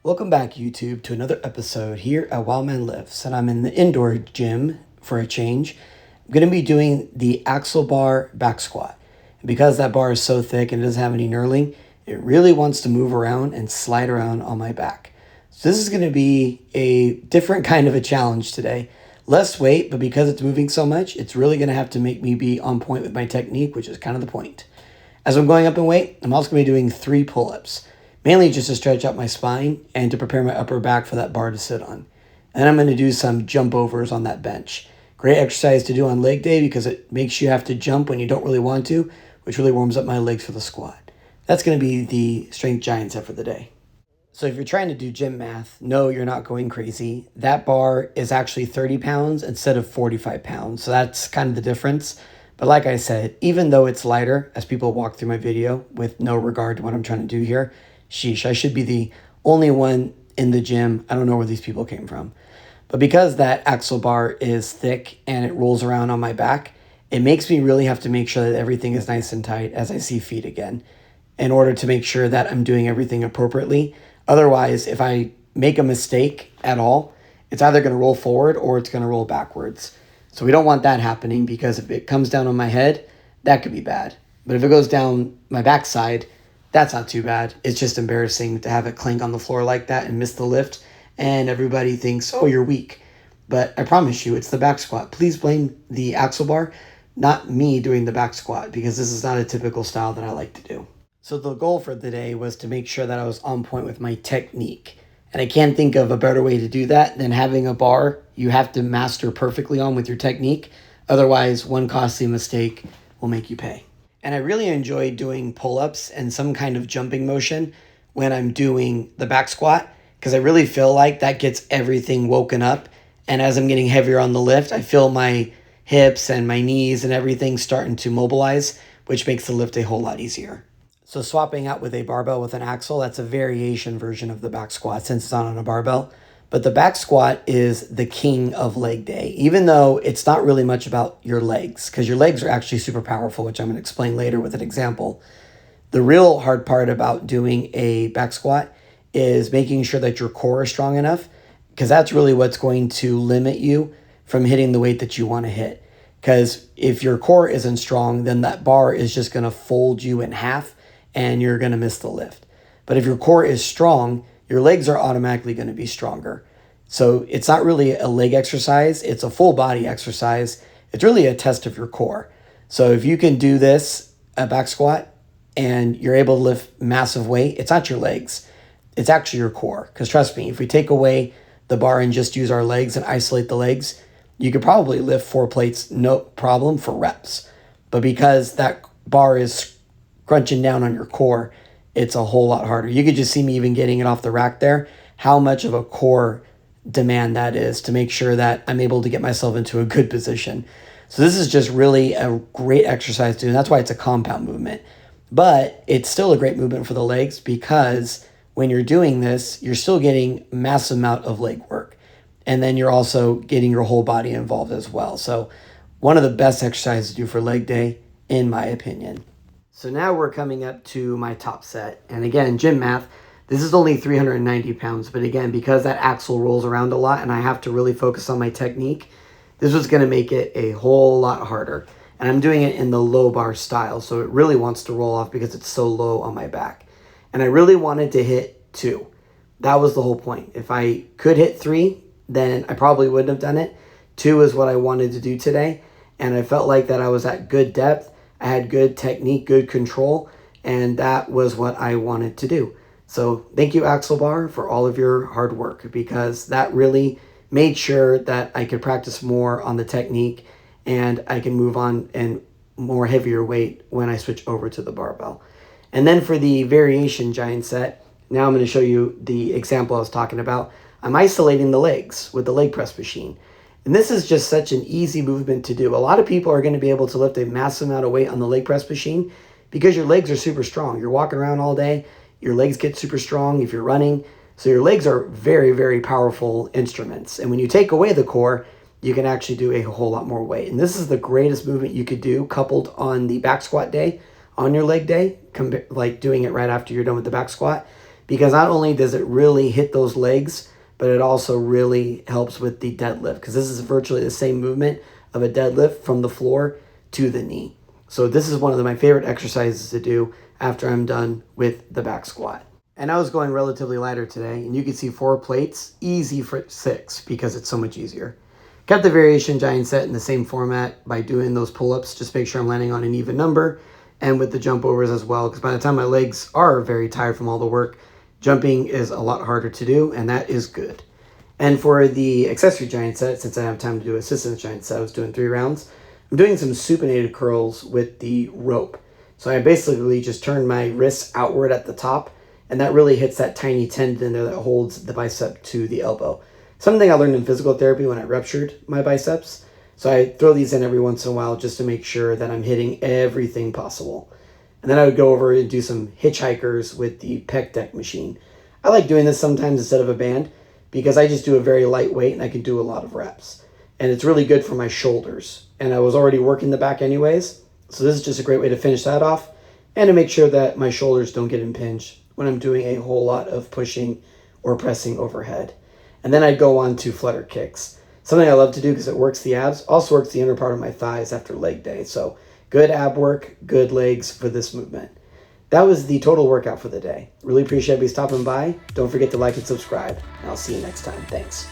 Welcome back, YouTube, to another episode here at WILDMAN Lifts, and I'm in the indoor gym for a change. I'm going to be doing the axle bar back squat. And because that bar is so thick and it doesn't have any knurling, it really wants to move around and slide around on my back. So this is going to be a different kind of a challenge today. Less weight, but because it's moving so much, it's really going to have to make me be on point with my technique, which is kind of the point. As I'm going up in weight, I'm also going to be doing 3 pull-ups. Mainly just to stretch out my spine and to prepare my upper back for that bar to sit on. And then I'm going to do some jump overs on that bench. Great exercise to do on leg day because it makes you have to jump when you don't really want to, which really warms up my legs for the squat. That's going to be the strength giant set for the day. So if you're trying to do gym math, no, you're not going crazy. That bar is actually 30 pounds instead of 45 pounds. So that's kind of the difference. But like I said, even though it's lighter, as people walk through my video with no regard to what I'm trying to do here, sheesh, I should be the only one in the gym. I don't know where these people came from. But because that axle bar is thick and it rolls around on my back, it makes me really have to make sure that everything is nice and tight as I see feet again in order to make sure that I'm doing everything appropriately. Otherwise, if I make a mistake at all, it's either going to roll forward or it's going to roll backwards. So we don't want that happening because if it comes down on my head, that could be bad. But if it goes down my backside, that's not too bad. It's just embarrassing to have it clank on the floor like that and miss the lift. And everybody thinks, oh, you're weak. But I promise you, it's the back squat. Please blame the axle bar, not me doing the back squat, because this is not a typical style that I like to do. So the goal for the day was to make sure that I was on point with my technique. And I can't think of a better way to do that than having a bar you have to master perfectly on with your technique. Otherwise, one costly mistake will make you pay. And I really enjoy doing pull-ups and some kind of jumping motion when I'm doing the back squat because I really feel like that gets everything woken up. And as I'm getting heavier on the lift, I feel my hips and my knees and everything starting to mobilize, which makes the lift a whole lot easier. So swapping out with a barbell with an axle, that's a variation version of the back squat since it's not on a barbell. But the back squat is the king of leg day, even though it's not really much about your legs, because your legs are actually super powerful, which I'm going to explain later with an example. The real hard part about doing a back squat is making sure that your core is strong enough, because that's really what's going to limit you from hitting the weight that you want to hit. Because if your core isn't strong, then that bar is just going to fold you in half, and you're going to miss the lift. But if your core is strong, your legs are automatically going to be stronger. So it's not really a leg exercise, it's a full body exercise. It's really a test of your core. So if you can do this, a back squat, and you're able to lift massive weight, it's not your legs, it's actually your core. Because trust me, if we take away the bar and just use our legs and isolate the legs, you could probably lift 4 plates, no problem, for reps. But because that bar is crunching down on your core, it's a whole lot harder. You could just see me even getting it off the rack there, how much of a core demand that is to make sure that I'm able to get myself into a good position. So this is just really a great exercise to do, and that's why it's a compound movement. But it's still a great movement for the legs because when you're doing this, you're still getting massive amount of leg work. And then you're also getting your whole body involved as well. So one of the best exercises to do for leg day, in my opinion. So now we're coming up to my top set. And again, gym math, this is only 390 pounds. But again, because that axle rolls around a lot and I have to really focus on my technique, this was going to make it a whole lot harder. And I'm doing it in the low bar style. So it really wants to roll off because it's so low on my back. And I really wanted to hit 2. That was the whole point. If I could hit 3, then I probably wouldn't have done it. 2 is what I wanted to do today. And I felt like that I was at good depth. I had good technique, good control, and that was what I wanted to do. So thank you, Axle Bar, for all of your hard work because that really made sure that I could practice more on the technique and I can move on and more heavier weight when I switch over to the barbell. And then for the variation giant set, now I'm going to show you the example I was talking about. I'm isolating the legs with the leg press machine. And this is just such an easy movement to do. A lot of people are going to be able to lift a massive amount of weight on the leg press machine because your legs are super strong. You're walking around all day, your legs get super strong if you're running. So your legs are very, very powerful instruments. And when you take away the core, you can actually do a whole lot more weight. And this is the greatest movement you could do coupled on the back squat day, on your leg day, like doing it right after you're done with the back squat, because not only does it really hit those legs, but it also really helps with the deadlift, because this is virtually the same movement of a deadlift from the floor to the knee. So this is one of my favorite exercises to do after I'm done with the back squat. And I was going relatively lighter today, and you can see 4 plates, easy for 6 because it's so much easier. Kept the variation giant set in the same format by doing those pull-ups. Just make sure I'm landing on an even number, and with the jump overs as well, because by the time my legs are very tired from all the work, jumping is a lot harder to do, and that is good. And for the accessory giant set, since I have time to do assistance giant set, I was doing 3 rounds. I'm doing some supinated curls with the rope. So I basically just turn my wrists outward at the top, and that really hits that tiny tendon there that holds the bicep to the elbow. Something I learned in physical therapy when I ruptured my biceps. So I throw these in every once in a while just to make sure that I'm hitting everything possible. And then I would go over and do some hitchhikers with the pec deck machine. I like doing this sometimes instead of a band because I just do a very lightweight and I can do a lot of reps. And it's really good for my shoulders. And I was already working the back anyways, so this is just a great way to finish that off and to make sure that my shoulders don't get impinged when I'm doing a whole lot of pushing or pressing overhead. And then I'd go on to flutter kicks. Something I love to do because it works the abs, also works the inner part of my thighs after leg day. So good ab work, good legs for this movement. That was the total workout for the day. Really appreciate you stopping by. Don't forget to like and subscribe, and I'll see you next time. Thanks.